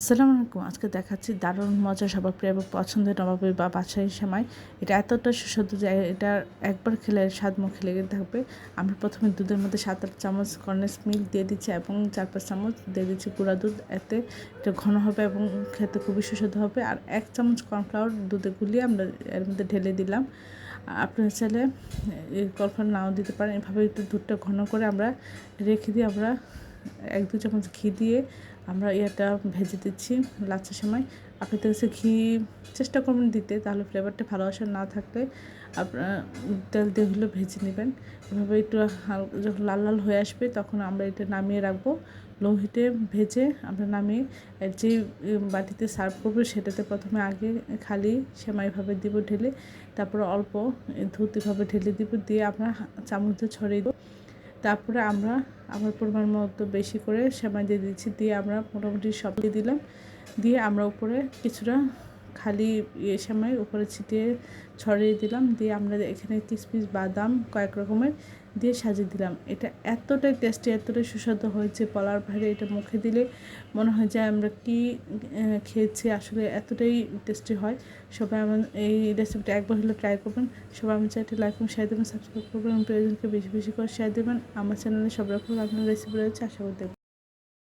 আসসালামু আলাইকুম। আজকে দেখাচ্ছি দারুণ মজার সবার প্রিয় এবং পছন্দের নবাবী বা বাদশাহী সেমাই। এটা এতটা সুস্বাদু যে এটা একবার খেলে স্বাদ মুখে লেগে থাকবে। আমরা প্রথমে দুধের মধ্যে 7-8 চামচ কনডেন্স মিল্ক দিয়ে দিচ্ছি এবং 4-5 চামচ দিয়ে দিচ্ছি গুঁড়া দুধ। এতে এটা ঘন হবে এবং খেতে খুবই সুস্বাদু হবে। আর 1 চামচ কর্নফ্লাওয়ার দুধে গুলিয়ে আমরা এর মধ্যে ঢেলে দিলাম। আপনারা চাইলে এই কর্নফ্লাওয়ার নাও দিতে পারেন। এভাবে একটু দুধটা ঘন করে আমরা রেখে দিয়ে আমরা 1-2 চামচ ঘি দিয়ে আমরা এটা ভেজে দিচ্ছি লাচ্ছা সেমাই। আপনাদের কাছে ঘি চেষ্টা করবেন দিতে, তাহলে ফ্লেভারটা ভালো আসে। না থাকলে আপনারা তেল দিয়ে হলেও ভেজে নেবেন। এভাবে একটু যখন লাল লাল হয়ে আসবে তখন আমরা এটা নামিয়ে রাখবো। লো হিটে ভেজে আমরা নামিয়ে যে বাটিতে সার্ভ করবো সেটাতে প্রথমে আগে খালি সেমাইভাবে দিব ঢেলে, তারপরে অল্প দুধ এভাবে ঢেলে দিব, দিয়ে আমরা চামচ দিয়ে ছড়িয়ে দেবো। তারপরে আমরা আমার পরিমাণ মতো বেশি করে সেমাই দিয়ে দিচ্ছি, দিয়ে আমরা মোটামুটি সব দিয়ে দিলাম। দিয়ে আমরা উপরে কিছুটা খালি সেমাই উপরে ছিটিয়ে ছড়িয়ে দিলাম। দিয়ে আমরা এখানে কিশমিশ বাদাম কয়েক রকমের দিয়ে সাজিয়ে দিলাম। এটা এতটাই টেস্টি, এতটাই সুস্বাদু হয়েছে বলার বাইরে। এটা মুখে দিলে মনে হয় যে আমরা কি খেয়েছি, আসলে এতটাই টেস্টি হয়। সবাই আমার এই রেসিপিটা একবার হলে ট্রাই করবেন। সবাই আমার চ্যানেলটি লাইক এবং শেয়ার দেবেন, সাবস্ক্রাইব করবেন এবং প্রিয়জনকে বেশি বেশি করে শেয়ার দেবেন। আমার চ্যানেলে সব রকম আপনার রেসিপি রয়েছে, আশা করি